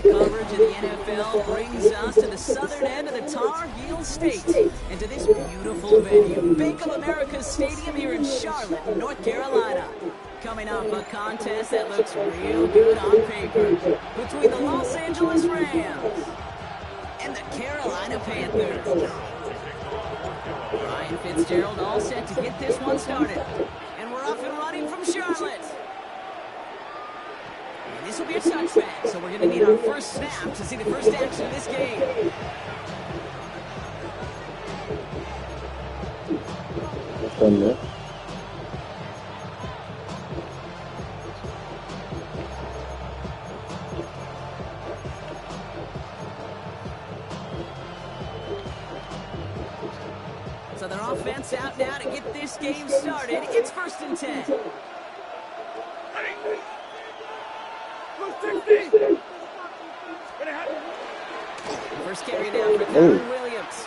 coverage of the NFL brings us to the southern end of the Tar Heel State and to this beautiful venue, Bank of America Stadium here in Charlotte, North Carolina. Coming off a contest that looks real good on paper between the Los Angeles Rams and the Carolina Panthers. Ryan Fitzgerald all set to get this one started. And we're off and running from Charlotte. And this will be a touchback, so we're going to need our first snap to see the first action of this game. So their offense out now to get this game started. It's 1st and 10. First carry down for Connor Williams.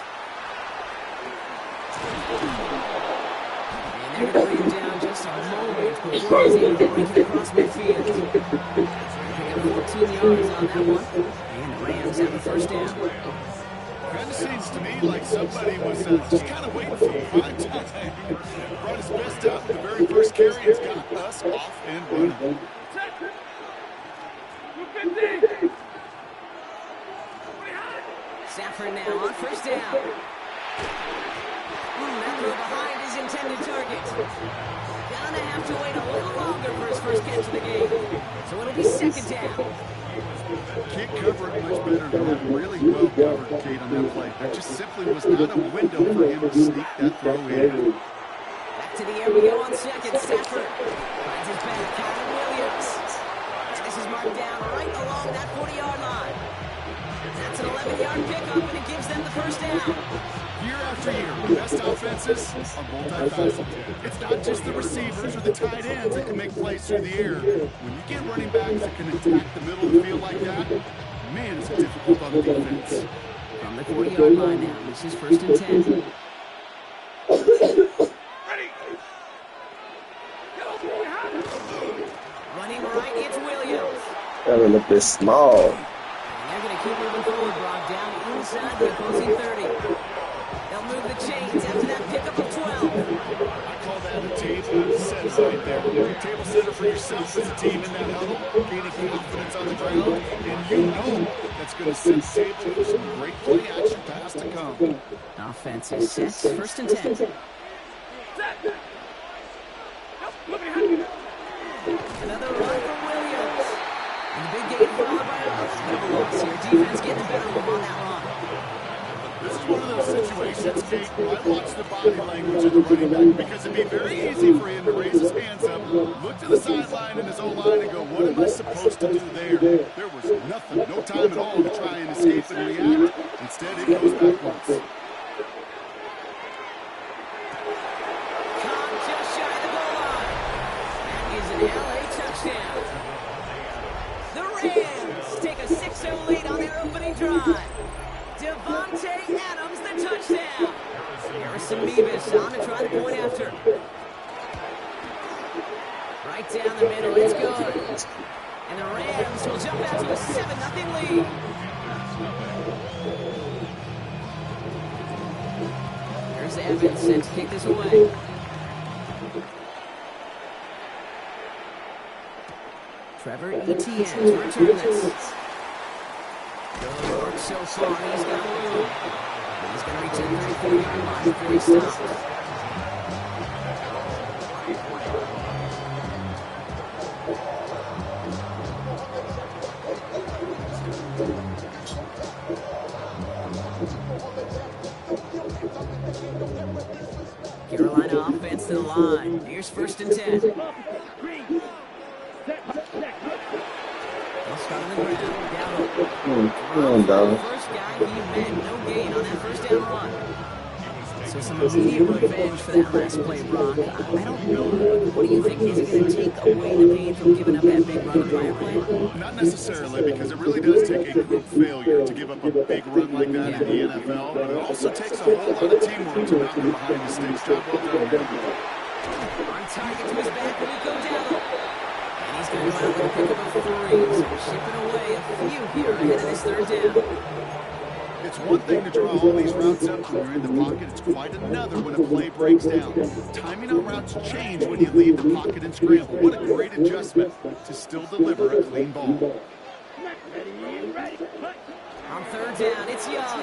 And they're going to leave down just a moment before he's able to break it across midfield. Pick up 14 yards on that one. And the Rams have the first down. Kind of seems to me like somebody was just kind of waiting for prime time. Brought his best out the very first carry and has got us off and running. Stafford now on first down. That throw behind his intended target. Gonna have to wait a little longer for his first catch of the game. So it'll be 2nd down. Can't cover it much better than that. Really well covered, Kate, on that play. There just simply was not a window for him to sneak that throw in. Back to the air we go on 2nd. Stafford finds his back. Connor Williams. And this is marked down right along that 40-yard line. That's an 11-yard pickup, and it gives them the first down. Year after year, the best offenses are multifaceted. It's not just the receivers or the tight ends that can make plays through the air. When you get running backs that can attack the middle of the field like that, man, it's difficult on the defense. From the 40-yard line now, this is 1st and 10. Running right, it's Williams. That a little bit small. And they're going to keep moving forward, Brock, down inside the opposing 30. They'll move the chains after that pickup of 12. I call that a table setter right there. You're a table setter for yourself as a team in that huddle, gaining confidence on the ground, and you know that's going to set the table for some great play action pass to come. Offense is set, 1st and 10. Another run for Williams. And the big game followed by a loss here. Defense getting the better of him on that run. This is one of those situations, Kate, where I watch the body language of the running back because it'd be very easy for him to raise his hands up, look to the sideline in his own line and go, what am I supposed to do there? There was nothing, no time at all to try and escape and react. Instead, it goes backwards. Caught just shy of the goal line. That is an LA touchdown. The Rams take a 6-0 lead on their opening drive. Devontae Adams, the touchdown. Harrison Mevis on to try the point after. Right down the middle, it's good. And the Rams will jump out to a 7-0 lead. Here's Evans set to kick this away. Trevor Etienne to return this. Good work so far. He's got a move. He's going to reach the 34-yard line before he stops. Carolina offense to the line. Here's 1st and 10. They'll start on the ground. Down. First guy, he meant no gain on that first down run. So some immediate revenge for that last play, Brock. I don't know. What do you think? Is it going to take away the pain from giving up that big run on the play? Not necessarily, because it really does take a group failure to give up a big run like that in the NFL. But it also takes a whole lot of teamwork to knock them behind the sticks. Job well done. On target to his back, Rico Dallin. And he's going to go out with a pick up of 3. So shipping away a few here ahead of this third down. It's one thing to draw all these routes up when you're in the pocket. It's quite another when a play breaks down. Timing on routes change when you leave the pocket and scramble. What a great adjustment to still deliver a clean ball. On third down, it's Young.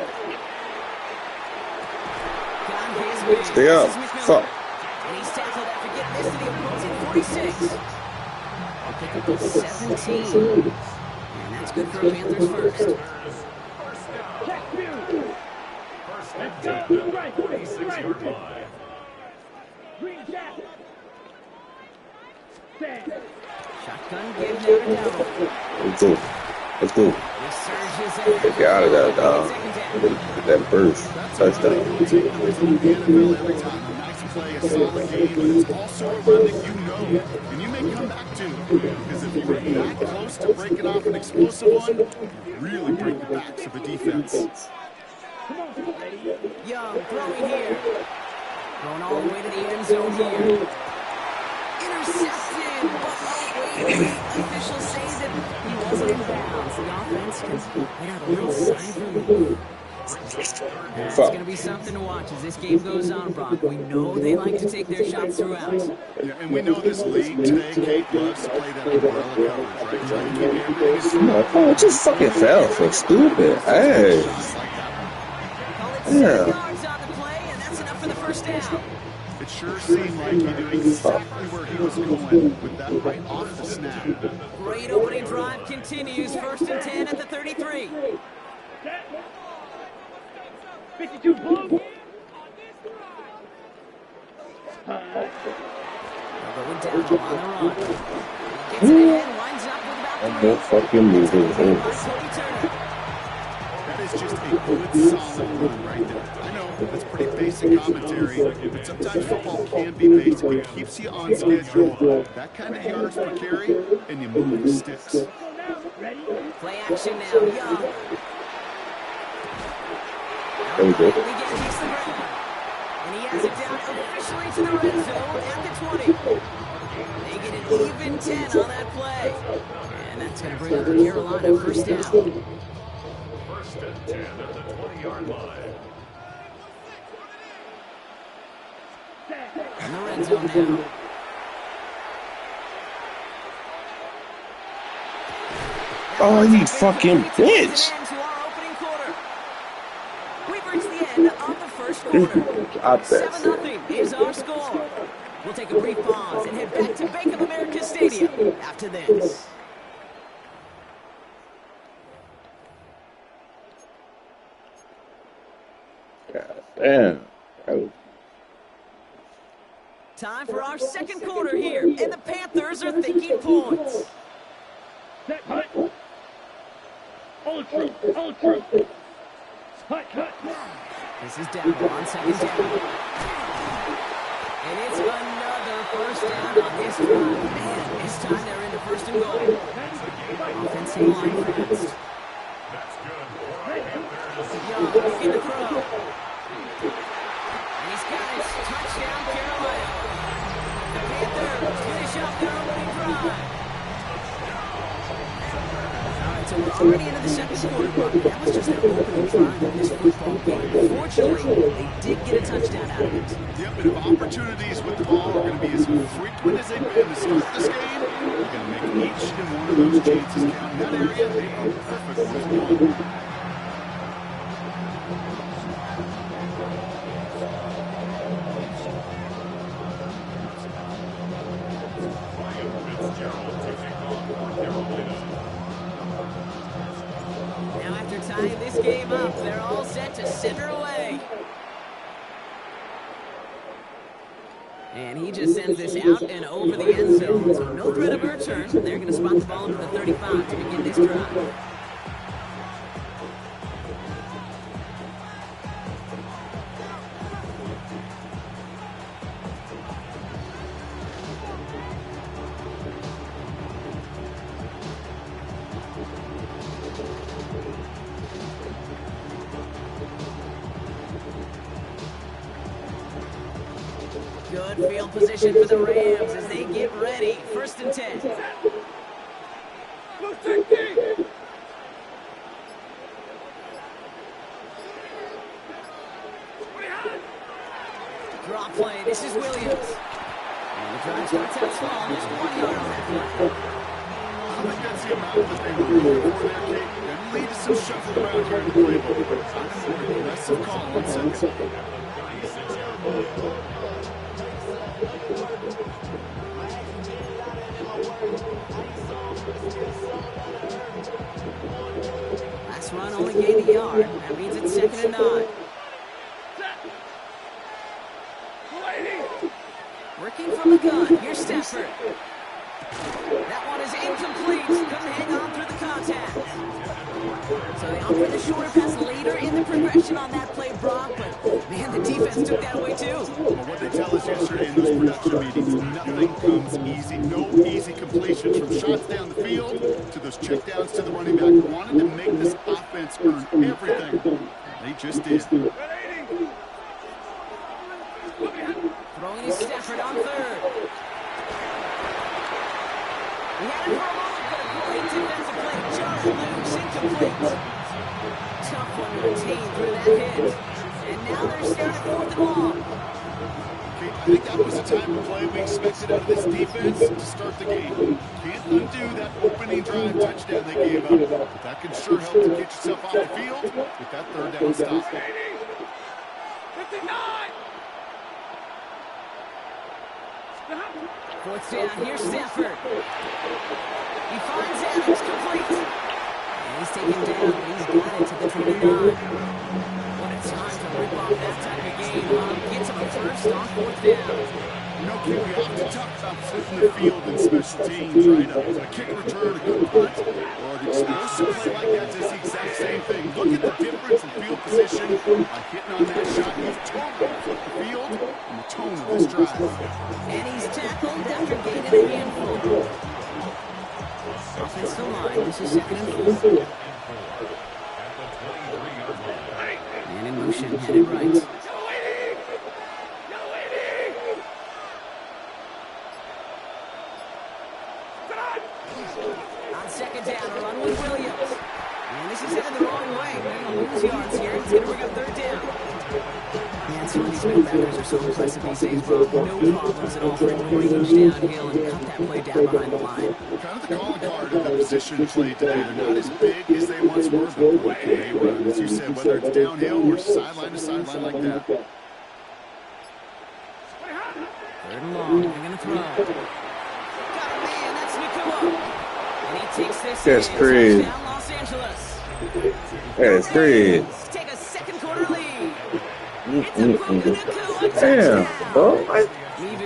Got his man. Stay up. Fuck. And he's tackled after getting this to the opposing 46. I'll pick up to 17. And that's good for a Panthers first. Shotgun give now to Dowdle. Let's go. Let's go. Get out of that, dog. Get that burst. Touchdown. Nice play, a solid game, but it's also a run that you know and you may come back to. Because if you were that close to breaking off an explosive one, you really break the backs of the defense. Young throwing here. Going all the way to the end zone here. Intercepted, but officials say that he wasn't in bounds. The offense has put out a little sigh of relief. It's going to be something to watch as this game goes on, Brock. We know they like to take their shots throughout. Yeah, and we know this league today, Kate, loves to play that umbrella coverage, right? Trying to keep everything as small. Oh, it just fucking fell for stupid. Hey. Yeah. Yards on the play, and that's enough for the first down. It sure seemed like he knew exactly where he was going with that right off the snap. Great opening drive continues. 1st and 10 at the 33. 52 blue. Going down on the run. Gets it in, winds up with about 3. No fucking moving. That is just a good, solid run right there. I know that's pretty basic commentary, but sometimes football can be basic. It keeps you on schedule. That kind of yards per carry, and you move the sticks. Play action now, Young. There we go. And he has it down officially to the red zone at the 20. They get an even 10 on that play. And that's going to bring up Carolina first down. 1st and 10 at the 20-yard line. In the red zone now. Oh, you fucking bitch. We've reached the end of the first quarter. 7-0 is our score. We'll take a brief pause and head back to Bank of America Stadium after this. God damn. Oh. Time for our second quarter here, and the Panthers are thinking points. Set, hut. All true, all true. Hut, hut. This is down on 2nd down. And it's another first down on this drive. Man, this time they're into 1st and goal. Offensive line fast. Young in the throw. And he's got his touchdown, Carolina. The Panthers finish up their opening drive. All right, so we're already into the second quarter, but that was just their opening drive of this football game. Fortunately, they did get a touchdown out of it. Yep, and if opportunities with the ball are going to be as frequent as they've been to start this game, we're going to make each and one of those chances count. In that area, they are perfect for this one. Now after tying this game up, they're all set to send her away. And he just sends this out and over the end zone. So no threat of a return. They're going to spot the ball into the 35 to begin this drive. Good field position for the Rams as they get ready. 1st and 10. This is Williams. And the drive starts out small, just 1 yard on that play. I think that's the amount that they were looking for there, Kate. That lead to some shuffle around here in the playbook. Time for an aggressive call on second. Last run only gained a yard. That means it's 2nd and 9. Working from the gun. Here's Stafford. That one is incomplete. Couldn't hang on through the contact. So they opt for the shorter pass later in the progression on that play, Brock. But, man, the defense took that away, too. Well, what they tell us yesterday in those production meetings, nothing comes easy. No easy completions from shots down the field to those checkdowns to the running back. Wanted to make this offense earn everything. They just did. Throwing is Stafford on 3rd. He had it for a moment, but a great defensive play. Just loose, incomplete. Tough one to retain through that hit. And now they're staring at 4th and long. Okay, I think that was the type of play we expected out of this defense to start the game. Can't undo that opening drive touchdown they gave up. But that can sure help to get yourself off the field with that 3rd down stop. 59! 4th down, here's Stafford. He finds Adams, complete. And he's taken down, but he's got it to the 29. What a time to rip off that type of game. Gets him a first on 4th down. You know, Kate, we often talk about flipping the field in special teams, right? A kick return, a good punt, or an explosive play like that does the exact same thing. Look at the difference in field position by hitting on that shot. He's totally flipped the field and the tone of this drive. And he's tackled after gaining a handful. Offensive line, this is 2nd and 4. Man in motion, headed right. On 2nd down, a run with Williams. And this is headed the wrong way. They're going to lose yards here. It's going to bring up 3rd down. Man, some of these middlebackers are so impressive these days, bro. No problems at all for range downhill and cut that play down behind the line. Kind of the calling card of the position play today. They're not as big as they once were, but what can they run? As you said, whether it's downhill or sideline to sideline like that. 3rd and long, they're going to throw. Got a man, that's Nakua. And he takes this That's in. crazy. Touchdown, Los Angeles. That's crazy. Take a 2nd quarter lead. It's a Puka Nakua Damn, touchdown. bro.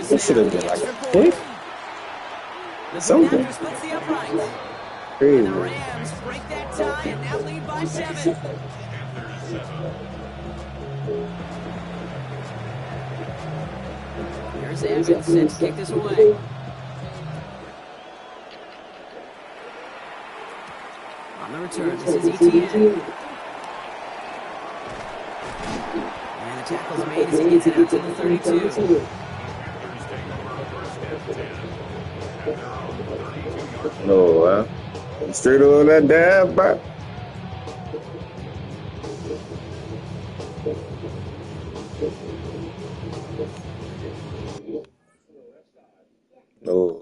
This should have been like a pick. Something. Splits the upright. And the Crazy. Rams break that tie and now lead by 7. Here's Evans set to kick this away. On the return, this is ETN. And the tackle's made as he gets it out to the 32. No, straight on that dab, bro. No,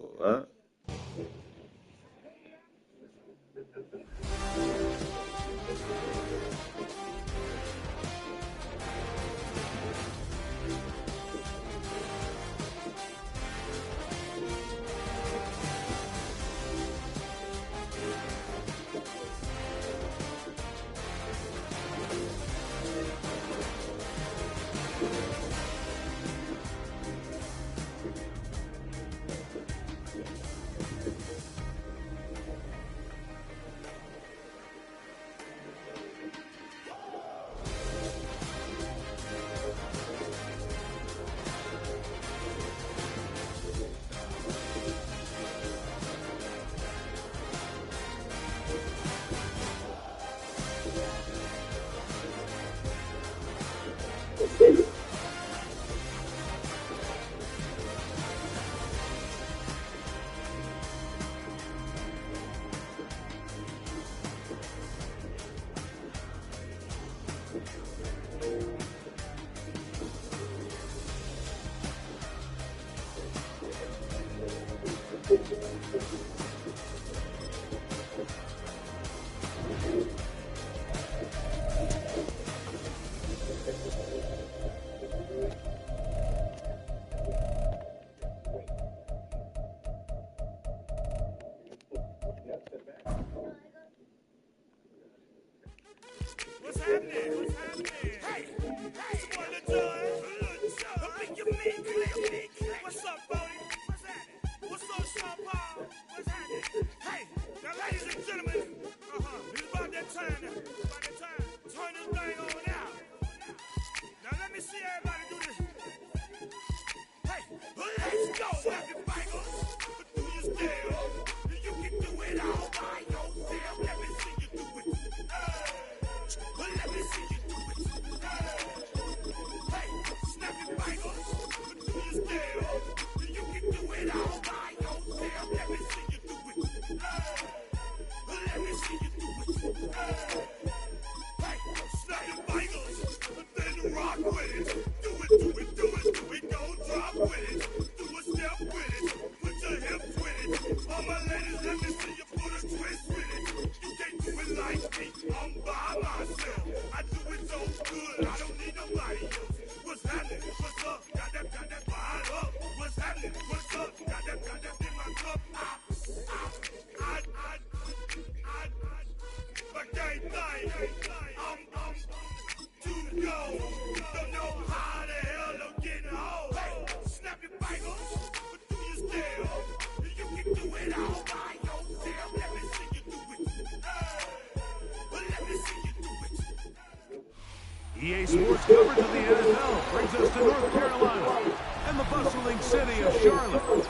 EA Sports coverage of the NFL brings us to North Carolina and the bustling city of Charlotte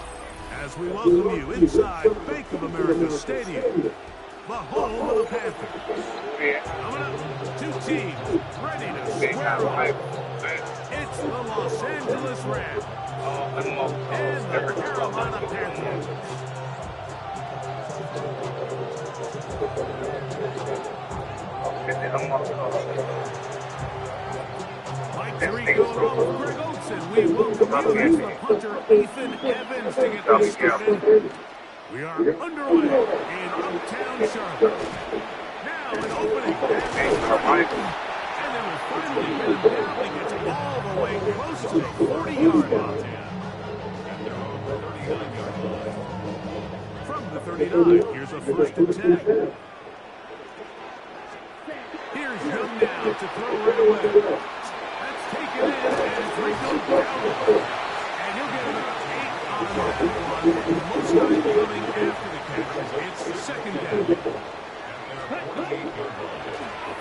as we welcome you inside Bank of America Stadium, the home of the Panthers. Coming up, two teams ready to square off. It's the Los Angeles Rams and the Carolina Panthers. Mike Tariq going on with Greg Oates, and we welcome you as the punter Ethan Evans to get this started. We are underway in Uptown Charlotte. Now an opening. And then we'll finally get him down. He gets all the way close to the 40-yard line. From the 39, here's a first and 10. Here's Young now to throw right away. That's taken in, and it's Rico down. And he'll get about 8 on that one. Most of it coming after the catch. It's the second down.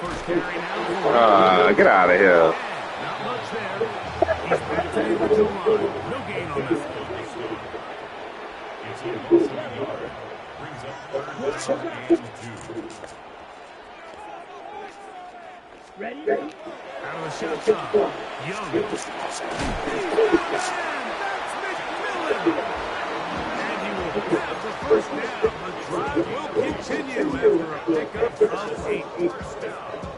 First carry now. Get out of here. Not much there. He's back to the original line. No gain on this one. It's almost a yard. Brings up third down and 2. Ready? Out of the shotgun. Young. He's got That's McMillan. And he will have the first down. The drive will continue after a pickup of 8.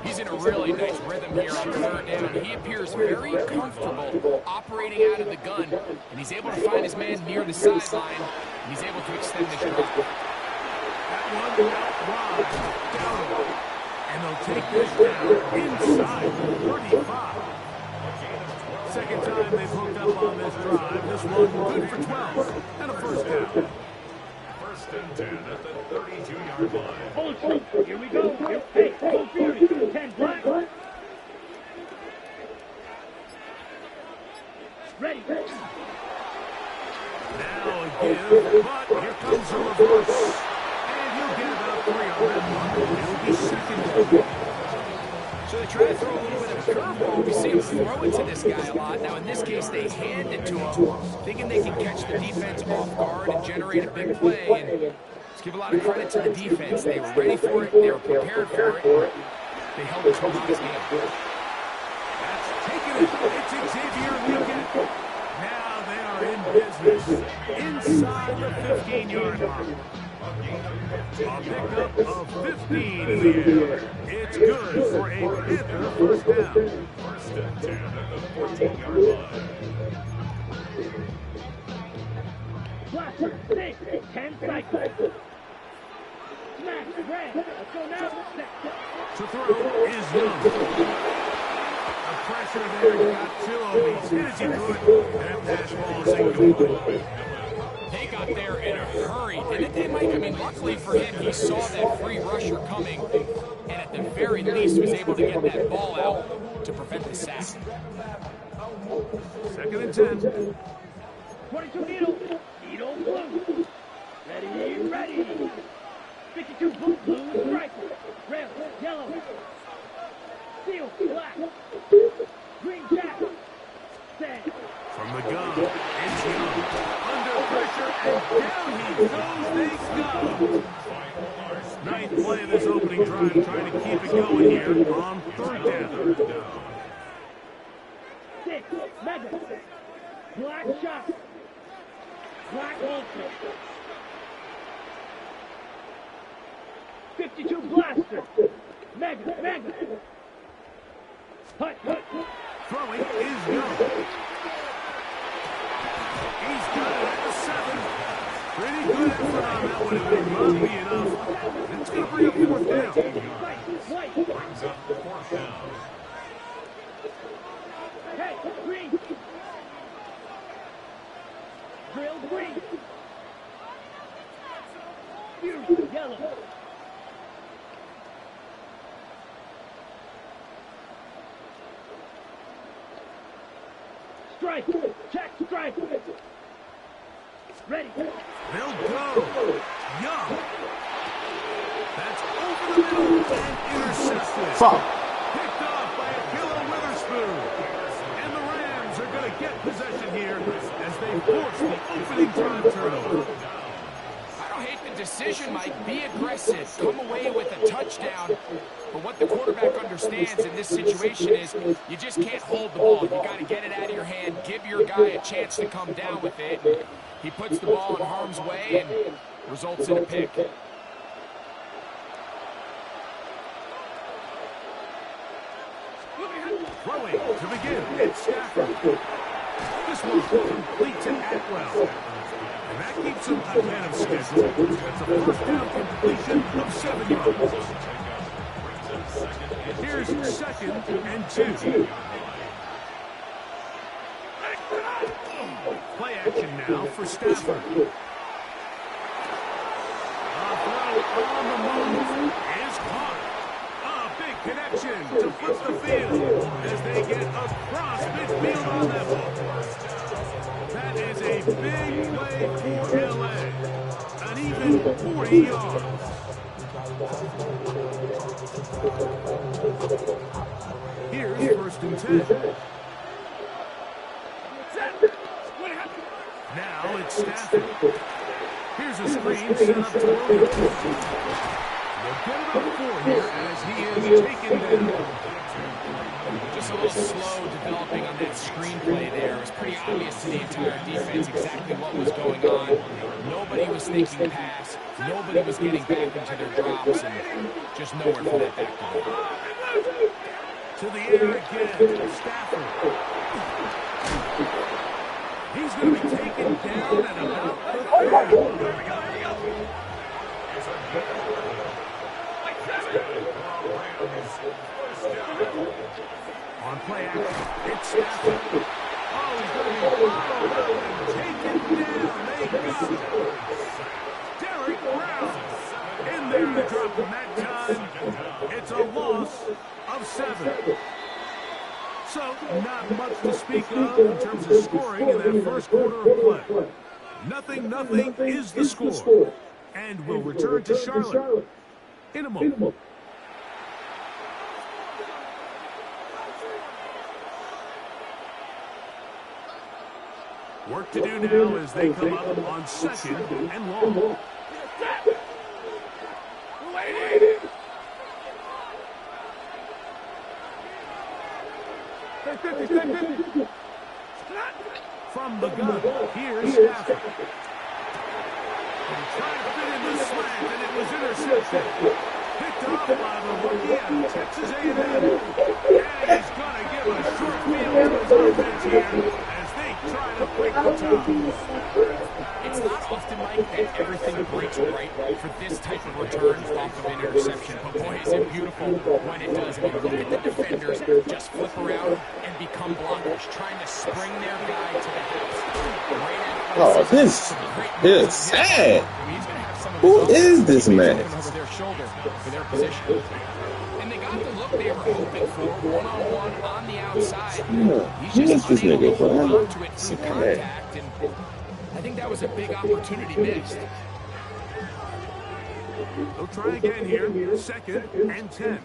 He's in a really nice rhythm here on third down. He appears very comfortable operating out of the gun, and he's able to find his man near the sideline, and he's able to extend the drive. That one out wide. Down. And they'll take this down inside the 35. Second time they've hooked up on this drive. This one good for 12 and a first down. First and 10 at the 32-yard line. Hold tight. Here we go. Hey, go Fury. 10 black. Ready. Now a give, but here comes a reverse. And he'll get about 3 on that one. It'll be second down. So they try to throw a little bit of a curveball. We see him throw it to this guy a lot. Now, in this case, they hand it to him, thinking they can catch the defense off guard and generate a big play. And let's give a lot of credit to the defense. They were ready for it. They were prepared for it. They held it to a honest game. That's taken it. It's Xavier Lincoln. Now they are in business inside the 15-yard line. A pickup of 15 in the air. It's good for a Panther first down. First and 10 at the 14-yard line. Black, 6, 10 cycles. Smash, red. Let's go now. To throw is Young. The pressure there got to him. He's hit as he could. And that pass ball is incomplete. They got there in a hurry, didn't they, Mike? I mean, luckily for him, he saw that free rusher coming, and at the very least, was able to get that ball out to prevent the sack. 2nd and 10. 22 needle. Needle blue. Ready, ready. 52 blue, blue stripe. Red, yellow. Steel, black. Green jack. Set. From the gun, it's Young. Under pressure, and down he goes. They go. 9th play of this opening drive, trying to keep it going here on 3rd down. 6, Madden. Black shot. Black holster. 52 blaster. Mega. Hut. Throwing is Young. He's got it at the 7. Pretty good effort on that one. It will not be enough. It's going to bring up 4th down. White. Brings up 4th down. Hey, green. Drill green. Fury, yellow. Strike. Check strike. Ready. They'll go. Young. That's over the middle and intercepted. Fuck. Picked off by Akilla Witherspoon. And the Rams are going to get possession here as they force the opening drive turnover. I don't hate the decision, Mike. Be aggressive. Come away with a touchdown. But what the quarterback understands in this situation is you just can't hold the ball. You got to get it out of your hand. Give your guy a chance to come down with it. He puts the ball in harm's way and results in a pick. Throwing to begin. It's Stafford. This one complete to Atwell. And that keeps him ahead of schedule. That's a 1st down completion of 7 yards. Here's 2nd and 2. Play action now for Stafford. A throw on the move is caught. A big connection to flip the field as they get across midfield on that one. That is a big play for LA. An even 40 yards. Here's 1st and 10. Now it's Stafford. Here's a screen set up to Williams. They'll get it up 4 here as he is taken down. Just a little slow developing on that screenplay there. It was pretty obvious to the entire defense exactly what was going on. Nobody was thinking pass. Nobody was getting back into their drops, and just nowhere for that back to go. To the air again, Stafford. He's going to be taken down at about the 30. There we go. On play action, it's Stafford. Oh, he's going to be followed and taken down. They got it. Derek Brown in there to drop him that time. It's a loss of 7. So, not much to speak of in terms of scoring in that first quarter of play. 0-0 is the score. And we'll return to Charlotte in a moment. Work to do now as they come up on 2nd and long. From the gun, here's Stafford. Trying to fit in the slant, and it was intercepted. Picked off by the rookie out of Texas A&M. And he's going to give a short field to his offense here as they try to break the tie. It's not often, Mike, that everything breaks right for this type of return off of an interception. But boy, is it beautiful when it does. I mean, look at the defenders just flip around and become blockers, trying to spring their guy to the house. Oh, this is sad. Who is this man? Over their shoulder for their position. separation. And they got the look they were hoping for, one-on-one on the outside. He's just This unable nigga, to hold bro. on to it through contact, and I think that was a big opportunity missed. They'll try again here. 2nd and 10.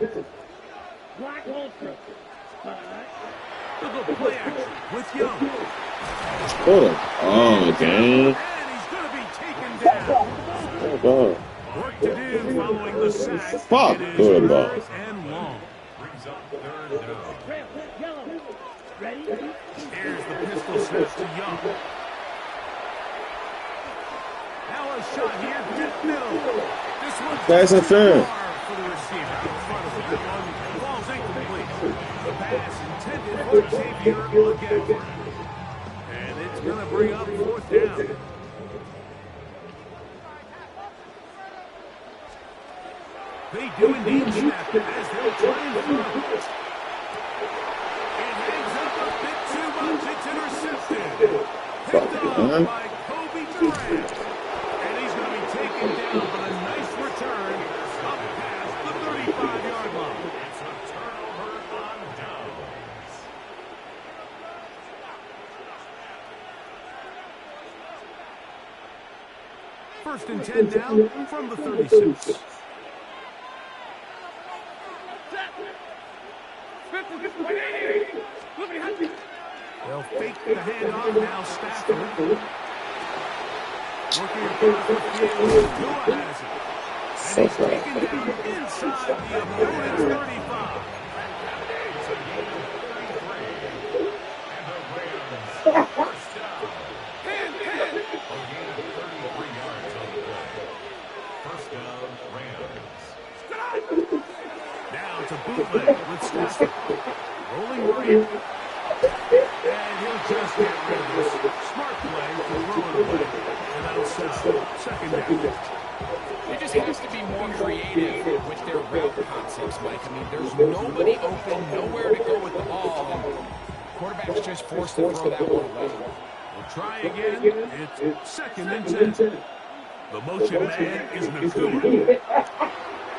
They'll go play action with Young. Hold on. Oh, damn. And he's going to be taken down. Oh, God. Work to do following the sack. Fuck. It is Good ball. 3rd and long. Brings up 3rd down. Here's the pistol snap to Young. Now a shot here. Deep middle. This one's That's a fair. far for the receiver. In front of that one. Ball's incomplete. The pass intended for Xavier again. And it's going to bring up 4th down. They do indeed snap it as they'll try and throw. It hangs up a bit too much. It's intercepted. Picked off by Kobe Durant. And he's going to be taken down, but a nice return up past the 35-yard line. It's a turnover on downs. First and 10 down from the 36. They'll fake the handoff now. Stafford working across the field. Tua has it. And he's taken down inside the opponent's 35. First down. A gain of 33 yards on the play. First down, Rams. Now it's a bootleg with Stafford. Rolling right. And he'll just get rid of this. Smart play to throw it away. And that'll settle. 2nd down. They just have to be more creative with their route concepts, Mike. I mean, there's nobody open, nowhere to go with the ball, and quarterback's just forced to throw that one away. We'll try again. It's 2nd and 10. The motion man is Nakua.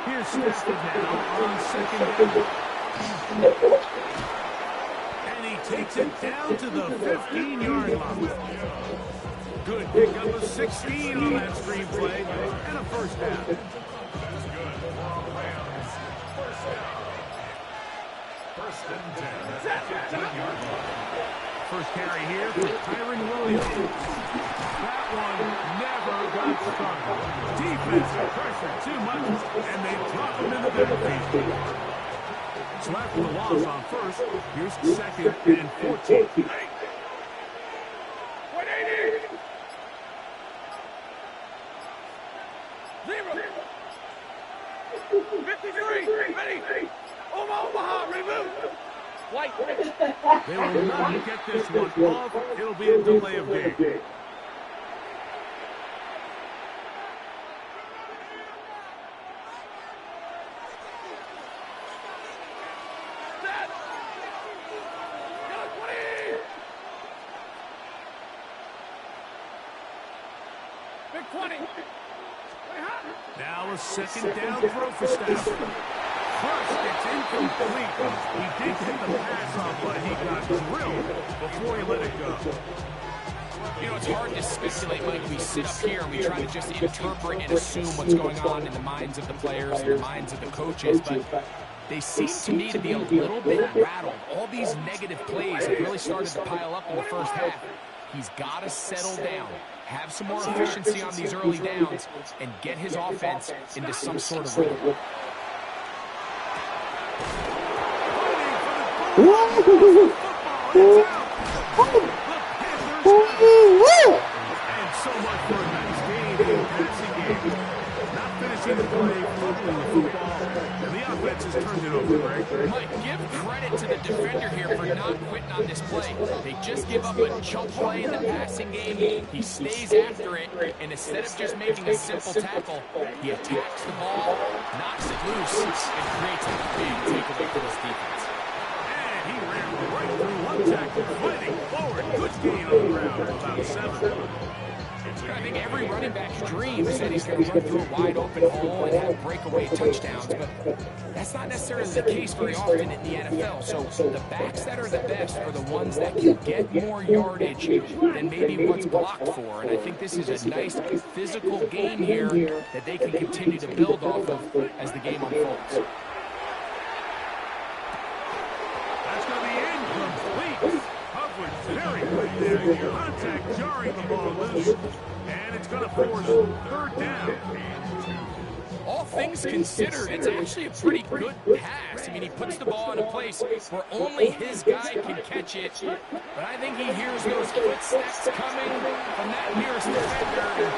Here's Stafford now on 2nd down. And he takes it down to the 15-yard line. Good pickup of 16 on that screenplay and a first down. That's good for Rams. First down. First and 10 at the 15-yard line. First carry here for Tyron Williams. That one never got started. Defensive pressure too much, and they drop him in the backfield. So after the loss on first, here's 2nd and 14. They will not get this one off. It'll be a delay of game. Now a 2nd down throw for Stafford. First, it's incomplete. He did hit the pass on, but he got drilled before he let it go. You know, it's hard to speculate, Mike. We sit up here and we try to just interpret and assume what's going on in the minds of the players and the minds of the coaches, but they seem to me to be a little bit rattled. All these negative plays have really started to pile up in the first half. He's got to settle down, have some more efficiency on these early downs, and get his offense into some sort of rhythm. And so much for a nice game in passing game. Not finishing the play, fumbling the football, and the offense has turned it over, Greg. Mike, give credit to the defender here for not quitting on this play. They just give up a jump play in the passing game. He stays after it, and instead of just making a simple tackle, he attacks the ball, knocks it loose, and creates a big takeaway for this defense. And And he ran right through one tackle, fighting forward. Good gain on the ground of about 7. I think every running back's dream is that he's going to run through a wide open hole and have breakaway touchdowns, but that's not necessarily the case very often in the NFL. So the backs that are the best are the ones that can get more yardage than maybe what's blocked for. And I think this is a nice physical game here that they can continue to build off of as the game unfolds. That's going to be incomplete. Coverage very good there. Contact jarring the ball loose. And it's going to force 3rd down. All things considered, it's actually a pretty good pass. I mean, he puts the ball in a place where only his guy can catch it. But I think he hears those footsteps coming from that nearest defender.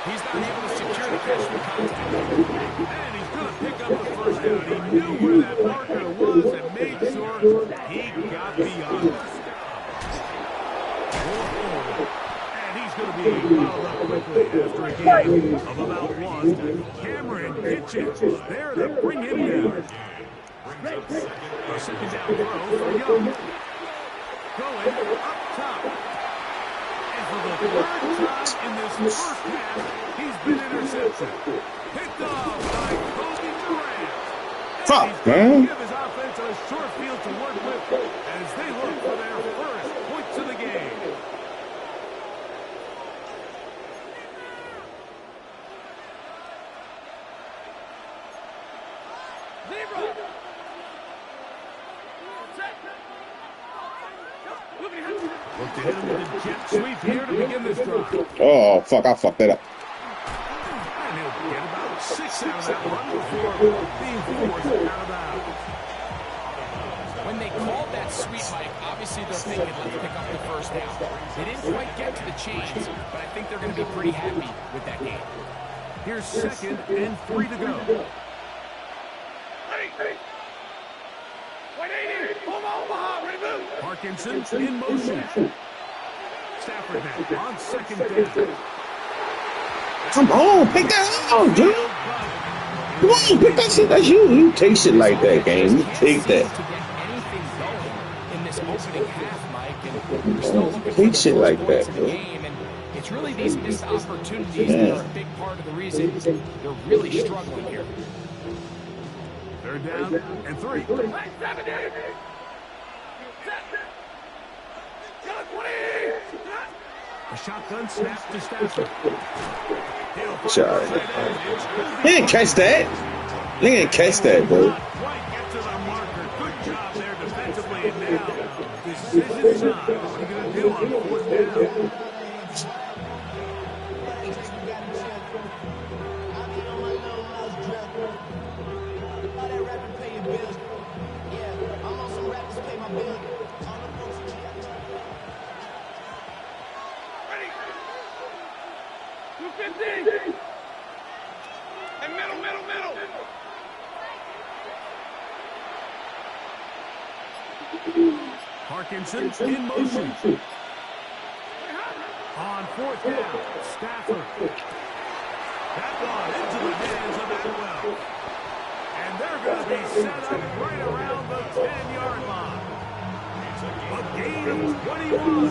He's not able to secure the catch from contact. And he's going to pick up the 1st down. He knew where that marker was and made sure he got beyond it. He's going to be fouled up quickly after a game of about 1. Cameron pitches there to bring him down. A 2nd down throw for Young. Going up top. And for the 3rd time in this first half, he's been intercepted. Picked off by Kobe Durant. Fuck, man. Give his offense a short field to work with as they look for their first points of the game. Look to hit him with a jet sweep here to begin this drive. Oh, fuck, I fucked that up. And he'll get about 6 out of that run before being forced out of bounds. When they called that sweep, Mike, obviously they're thinking, let's pick up the 1st down. They didn't quite get to the chains, but I think they're going to be pretty happy with that game. Here's 2nd and 3 to go. Parkinson in motion. Stafford now on 2nd down. Come on, pick that up, dude. Come on, pick that shit. That's you. You take shit like that, game. You take that. Take shit like that, bro. It's really these missed opportunities that are a big part of the reason they're really struggling here. 3rd down and 3. A shotgun snap to Stafford. Sorry. He didn't catch that. He didn't catch that, bro. Quite get to the marker. Good job there defensively. And now, decision time. What are you going to do on 4th down? Parkinson in motion. On 4th down, Stafford. That ball into the hands of Atwell. And they're going to be set up right around the 10-yard line. A gain of 21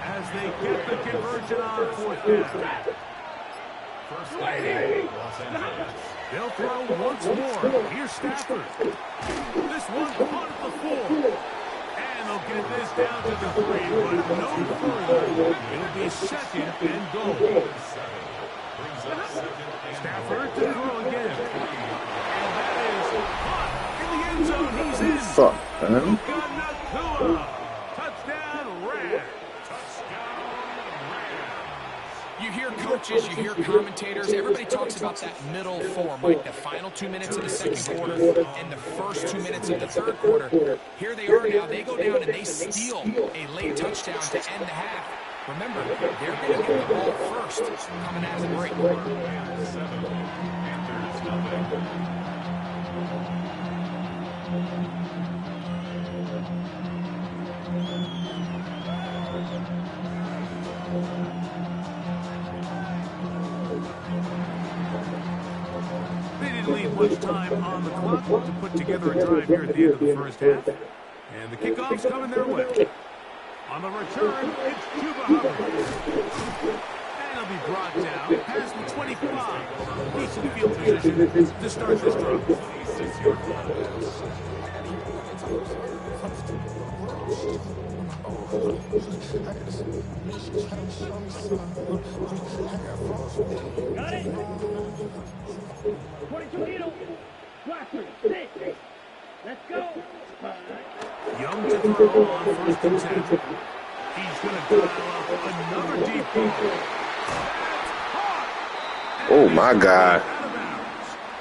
as they get the conversion on 4th down. First down, Los Angeles. They'll throw once more. Here's Stafford. This one caught at the 4. And they'll get this down to the 3, but no further. It'll be 2nd and goal. Stafford to throw again. And that is caught in the end zone. He's in. Fuck, man. Luka Nakua. Touchdown, Rams. You hear coaches, you hear commentators, everybody talks about that middle 4, Mike, the final 2 minutes of the 2nd quarter and the first 2 minutes of the 3rd quarter. Here they are now. They go down and they steal a late touchdown to end the half. Remember, they're going to get the ball first coming out of the break. They didn't leave much time on the clock to put together a drive here at the end of the first half. And the kickoff's coming their way. On the return, it's Cuba Hubbard. And he'll be brought down past the 25. Decent field position to start this drive. Got it? 22 needle. Blaster, 6. Let's go. Young to throw on 1st and 10. He's going to dial up another deep ball. Oh my God.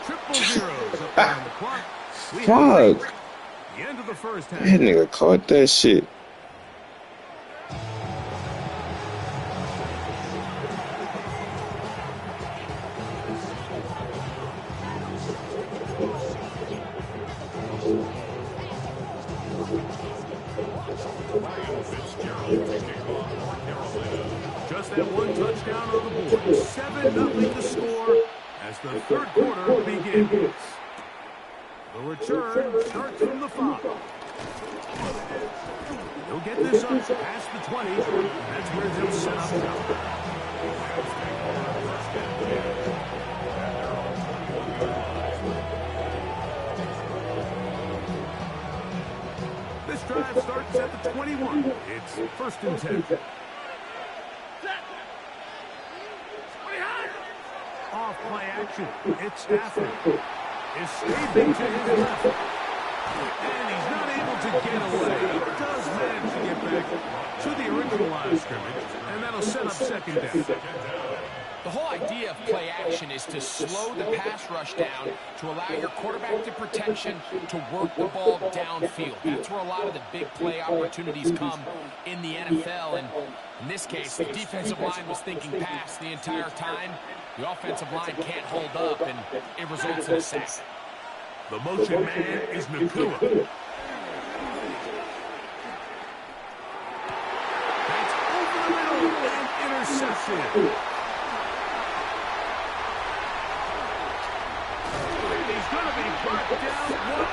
Triple zeros up on the clock. Fuck. The end of the first half. That nigga caught that shit. Just that one touchdown on the board. 7-0 the score as the third quarter begins. The return starts from the 5. He'll get this up past the 20. That's where they'll set up now. This drive starts at the 21. It's 1st and 10. Off play action. It's Stafford. Escaping to his left. And he's not able to get away. He does manage to get back to the original line of scrimmage. And that'll set up 2nd down. The whole idea of play action is to slow the pass rush down to allow your quarterback to protection to work the ball downfield. That's where a lot of the big play opportunities come in the NFL. And in this case, the defensive line was thinking pass the entire time. The offensive line can't hold up, and it results in a sack. The motion man is Nakua. That's over the middle and intercepted. He's going to be brought down. What a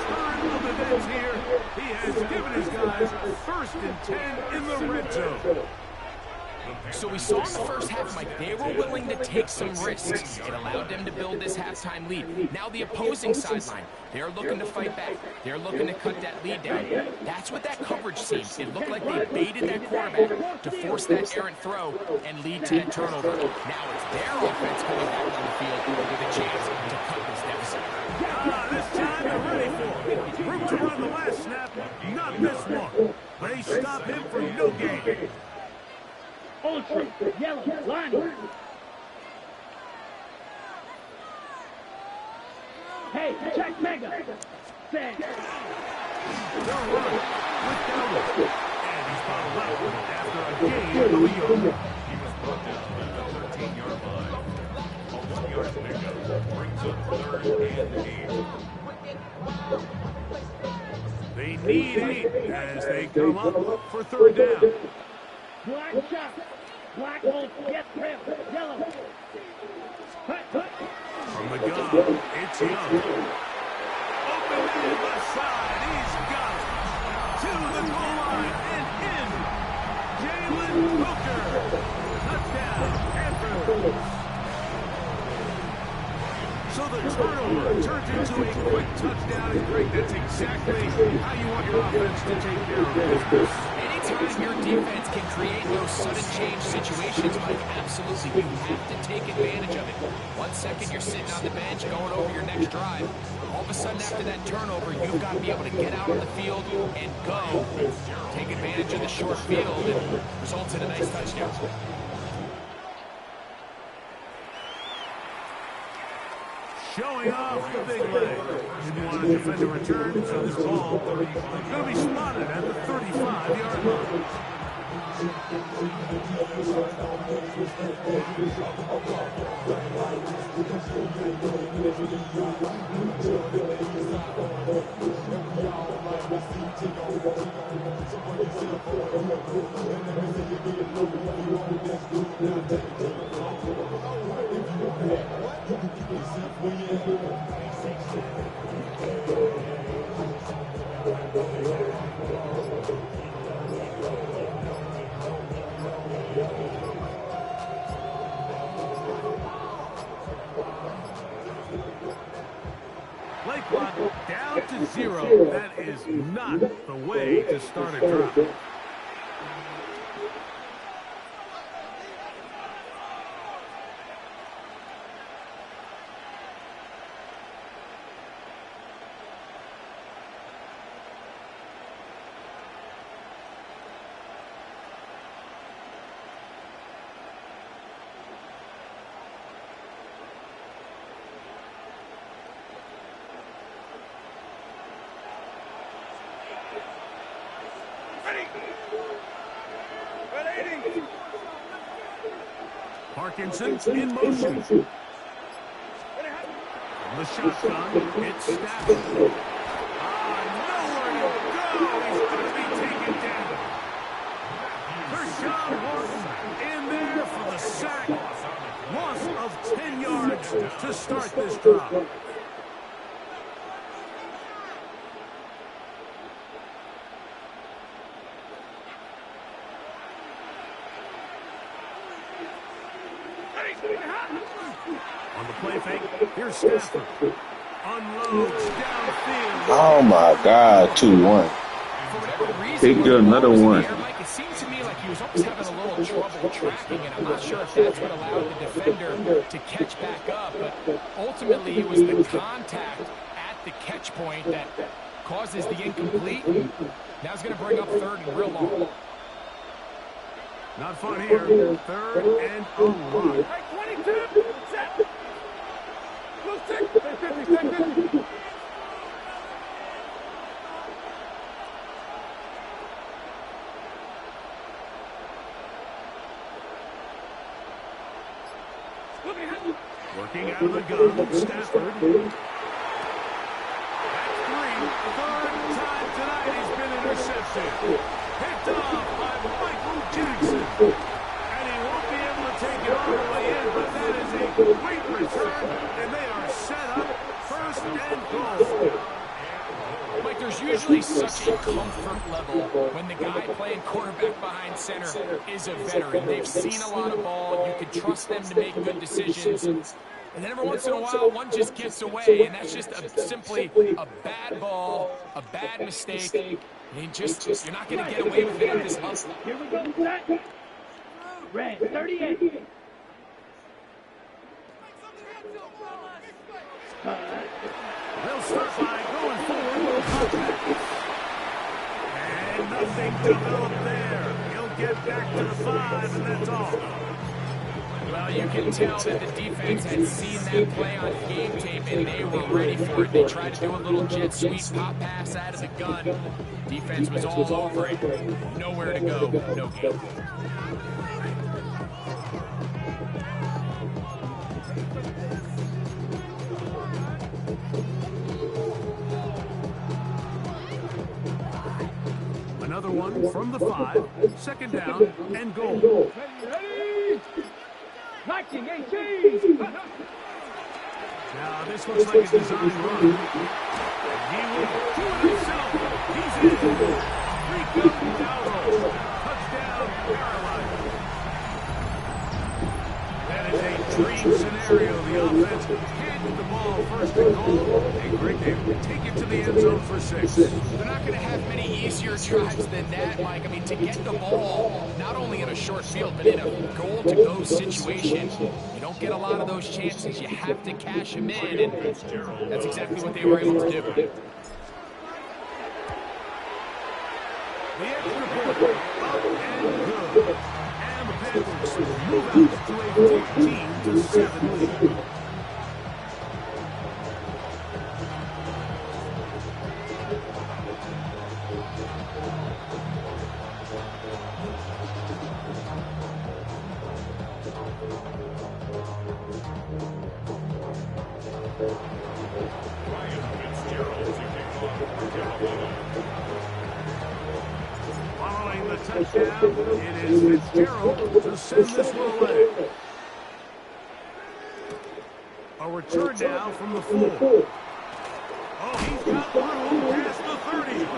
turn of events here. He has given his guys 1st and 10 in the red zone. So we saw in the first half, Mike, they were willing to take some risks. It allowed them to build this halftime lead. Now the opposing sideline, they're looking to fight back. They're looking to cut that lead down. That's what that coverage seems. It looked like they baited that quarterback to force that errant throw and lead to that turnover. Now it's their offense coming back on the field with a chance to cut this deficit. This time they're ready for it. Room to run the last snap, not this one. They stop him for no gain. Ultra, yellow, line. Hey, check mega. Set. They'll run with Dallas. And he's bottled out after a gain of a yard. He was brought down at the 13-yard line. A 1-yard pickup brings up 3rd and 8. They need 8 as they come up for 3rd down. Black shot. Black hole, yes, rim. Yellow. Hut, hut. From the gun, it's Young. Open to the side, he's got it. To the goal line and in. Jalen Hooker. Touchdown, Panthers. So the turnover turns into a quick touchdown. And Greg, that's exactly how you want your offense to take care of business. Anytime your defense can create those sudden change situations, Mike, absolutely, you have to take advantage of it. 1 second you're sitting on the bench going over your next drive. All of a sudden after that turnover, you've got to be able to get out on the field and go. Take advantage of the short field and results in a nice touchdown. Showing off the big leg. Didn't want to defend a return, so this ball going to be spotted at the 35-yard line. Play clock down to 0. That is not the way to start a drive. Parkinson in motion. From the shotgun, it's Stafford. Nowhere to go. He's going to be taken down. Kershaw Horton in there for the sack. Loss of 10 yards to start this drive. On the play fake, here's Stafford. Unloads downfield. Oh my God, 2-1. Take another one. Mike, it seemed to me like he was almost having a little trouble tracking it. I'm not sure if that's what allowed the defender to catch back up, but ultimately it was the contact at the catch point that causes the incomplete. Now it's going to bring up third and real long. Not fun here. Third and a lot. 22, set. Blue 6, Working out of the gun, Stafford. That's 3. Third time tonight he's been intercepted. Picked off by Michael Jackson. And he won't be able to take it all the way in, but that is a great return, and they are set up first and goal. Mike, there's usually such a comfort level when the guy playing quarterback behind center is a veteran. They've seen a lot of ball. You can trust them to make good decisions. And then every once in a while, one just gets away, and that's just simply a bad ball, a bad mistake. And you're not going to get away with it at this level. Here we go, set. Red, 38. They'll start by going forward with contact. And nothing developed there. He'll get back to the 5, and that's all. Well, you can tell that the defense had seen that play on game tape, and they were ready for it. They tried to do a little jet sweep pop pass out of the gun. Defense was all over it. Nowhere to go, no gain. Another one from the 5. Second down and goal. Ready? Matching 18. Now this looks like a design run. He will do it himself. He's in. 3 comes out. Touchdown, Carolina. That is a dream scenario. The offense can get the ball first and goal. And Greg, they take it to the end zone for 6. They're not going to have many easier drives than that, Mike. I mean, to get the ball, not only in a short field, but in a goal-to-go situation, you don't get a lot of those chances. You have to cash them in, and that's exactly what they were able to do. The extra point, up and good. And the Panthers move out to a 14-7 lead. Following the touchdown, it is Fitzgerald to send this one away. A return now from the 4. Oh, he's got room past the 30.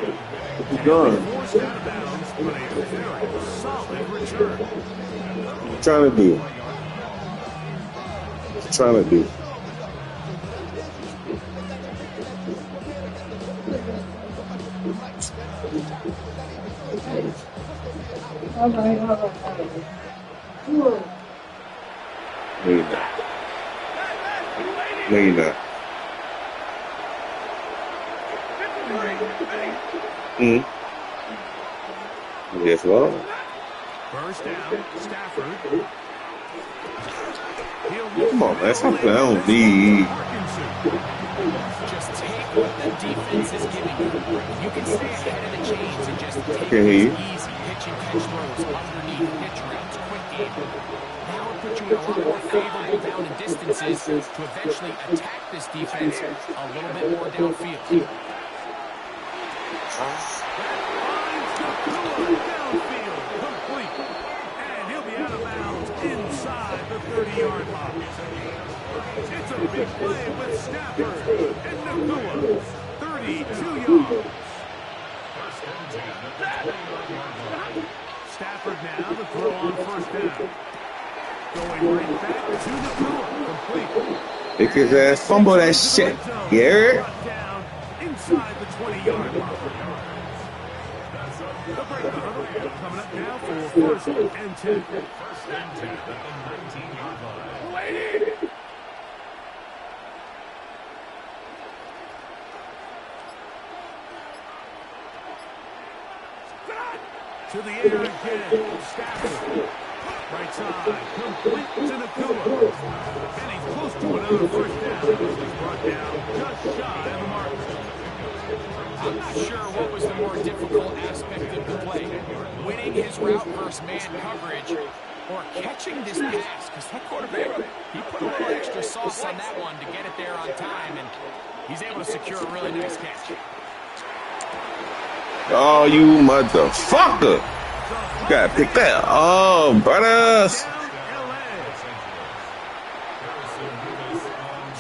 He's gone. Forced out of bounds, but a very solid return. What you trying to do? What you trying to do? No, you're not. No, you're not. Yes, Lord. First down, Stafford. Come on, man. Stop playing on B. Just take what the defense is giving you. You can stay ahead of the chains and just take Can these hear you. easy pitch and catch throws underneath pitch routes, quick game. Now it puts you in a lot more favorable down and distances to eventually attack this defense a little bit more downfield. Downfield, complete. And he'll be out of bounds inside the 30-yard line. It's a big play with Stafford and Nakua. 32 yards. Stafford now to throw on first down. Going right back to Nakua. Complete. Pick his ass, fumble that shit. Yeah. Down inside the 20-yard line. The breakup coming up now for first and 10. First and 10 at the 19-yard line. Waiting. To the air again. Stafford. Right side. Complete to Nakua. And he's close to another first down. He's brought down just shy of the mark. I'm not sure what was the more difficult aspect of the play. Winning his route versus man coverage or catching this pass. Because that quarterback, he put a little extra sauce on that one to get it there on time. And he's able to secure a really nice catch. Oh, you motherfucker. You gotta pick that. Oh, brothers.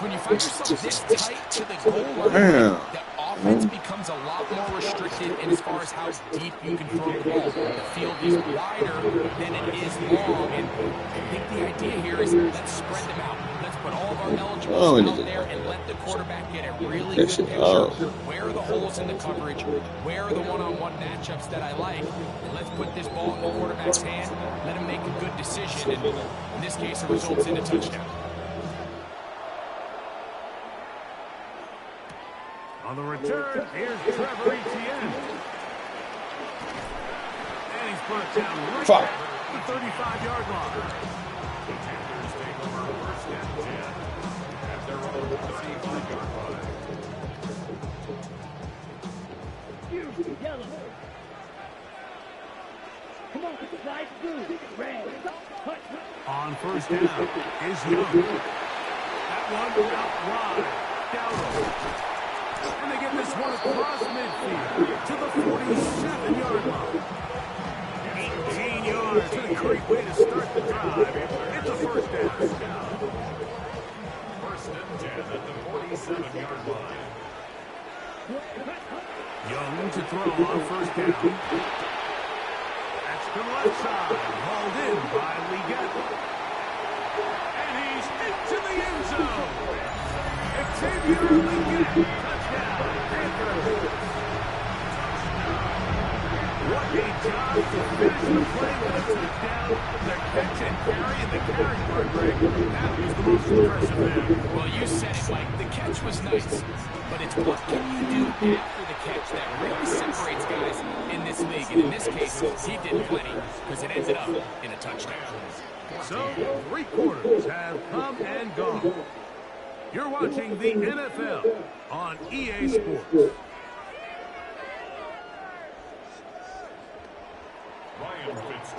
When you find yourself this tight to the goal line, Damn. the offense becomes a lot more restricted in as far as how deep you can throw the ball. The field is wider than it is long, and I think the idea here is let's spread them out. Let's put all of our eligibles out there and let the quarterback get a really good picture. Where are the holes in the coverage? Where are the one-on-one matchups that I like? And let's put this ball in the quarterback's hand, let him make a good decision, and in this case, it results in a touchdown. On the return, here's Trevor Etienne. And he's brought down right Fuck. at the 35-yard line. Contenders take over first and 10 at their own 35-yard line. Yellow. Come on, slide through. Red. Cut. On first down is Young. That one out wide. Dowdle. And they get this one across midfield to the 47-yard line. 18 yards. And a great way to start the drive. It's a first down. First and 10 at the 47-yard line. Young to throw on first down. That's to the left side. Hauled in by Leggett. And he's into the end zone. Xavier Leggett. Touchdown. Panthers. What a job to finish the play with a touchdown. The catch and carry and the carry part, Greg. That was the most impressive there. Well, you said it, Mike. The catch was nice, but it's what can you do after the catch that really separates guys in this league. And in this case, he did plenty because it ended up in a touchdown. So, 3 quarters have come and gone. You're watching the NFL on EA Sports.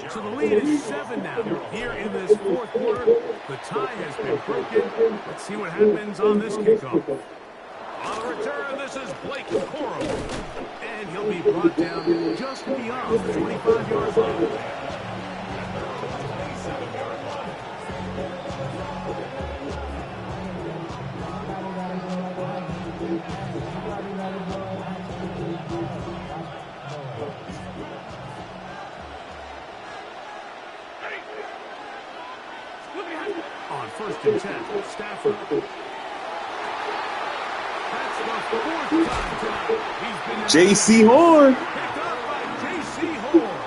So the lead is 7 now. Here in this 4th quarter, the tie has been broken. Let's see what happens on this kickoff. On the return, this is Blake Corum. And he'll be brought down just beyond the 25-yard line. First and 10, Stafford. That's the fourth time tonight. He's been J.C. Horn. picked up by J.C. Horn.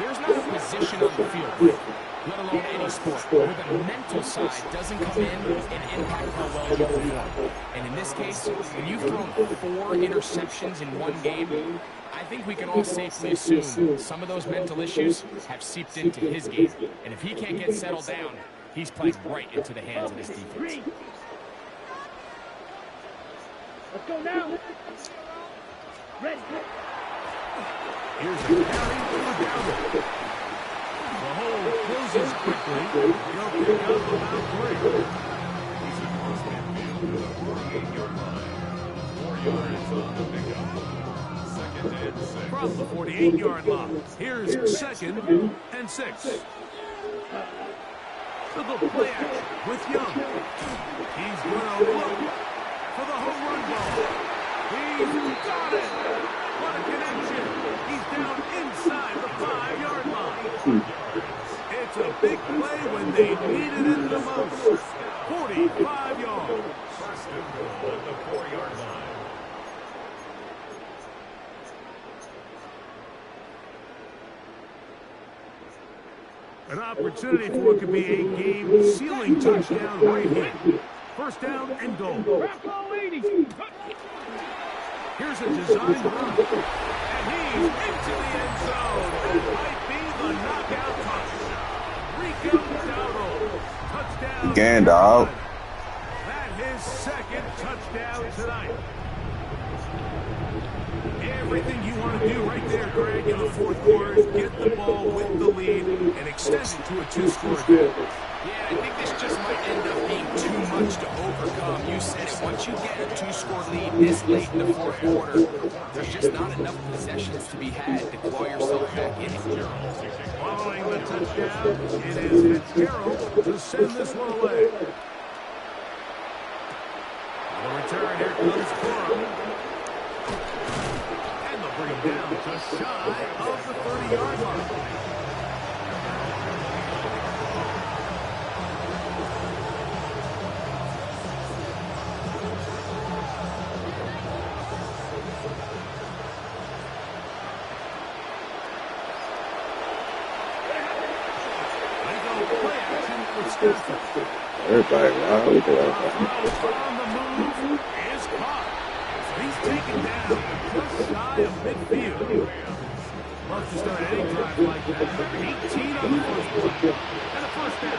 There's not a position on the field, Mike, let alone any sport, where the mental side doesn't come in and impact how well you perform. And in this case, when you've thrown 4 interceptions in one game, I think we can all safely assume some of those mental issues have seeped into his game. And if he can't get settled down, he's playing right into the hands of this defense. Let's go now. Ready. Here's a carry from the down. The hole closes quickly. He'll pick up about 3. He's across midfield to the 48-yard line. 4 yards on the pickup. Second and 6. From the 48-yard line, here's second and 6. To the play action with Young. He's going to look for the home run ball. He's got it. What a connection. He's down inside the 5-yard line. It's a big play when they needed it the most. 45 yards. First and goal at the 4-yard line. An opportunity for what could be a game-sealing touchdown right here. First down and goal. Here's a design run. And he's into the end zone. That might be the knockout touch. Rico Dowdle. Touchdown. Gandalf. That his second touchdown tonight. Everything you want to do right there, Greg, in the fourth quarter is get the ball with the lead and extend it to a 2-score game. Yeah, I think this just might end up being too much to overcome. You said it. Once you get a 2-score lead this late in the fourth quarter, there's just not enough possessions to be had to claw yourself back in. Following the touchdown, it is Fitzgerald to send this one away. The return, here comes Corum. And they'll bring him down just shy of the 30-yard line. Everybody, wow, look at that. On the move is caught. He's taken down just shy of midfield. Love to start any drive like that. 18 on the first play. And a first down.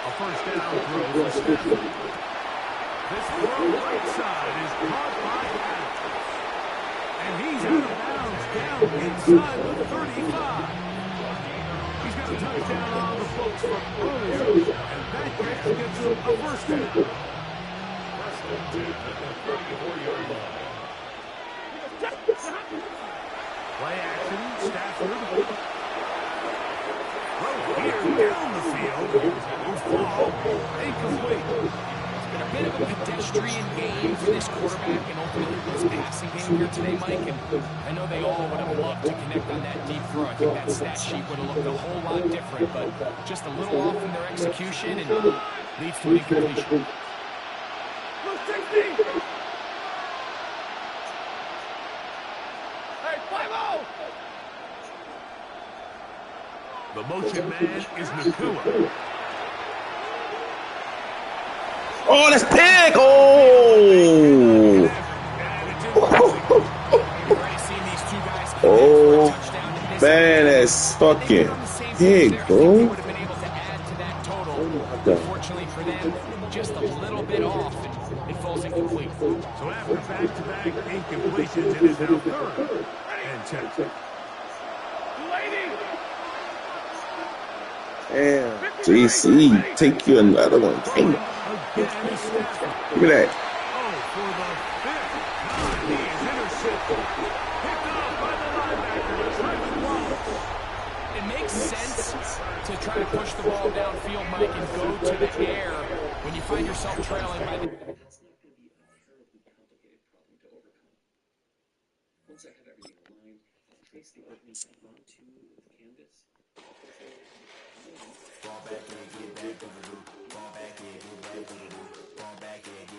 A first down throw for Stafford. This throw right side is caught by Adams. And he's out of bounds down inside the 35. He's got a touchdown on the books from earlier. And that catch gets him a first down. First and 10 at the 34-yard line. Play action, Stafford. Throw here down the field. Ball incomplete. A bit of a pedestrian game for this quarterback and ultimately this passing game here today, Mike. And I know they all would have loved to connect on that deep throw. I think that stat sheet would have looked a whole lot different, but just a little off in their execution and leads to an incompletion. The motion man is Nakua. Oh, that's pig! Oh! Oh, man, that's fucking pig, bro. Unfortunately for them, just a little bit off, and it falls incomplete. So after back-to-back incompletions, it is now 3rd and 10. Damn, JC, take you another one. Damn. Look at that. Oh, for the 5th time, he is intercepted. Picked off by the linebacker, Trevor Wallace. It makes sense to try to push the ball downfield, Mike, and go to the air when you find yourself trailing by the... Fall back, yeah, get back, do-do-do. Fall back, yeah, get back, do-do-do. Fall back, yeah,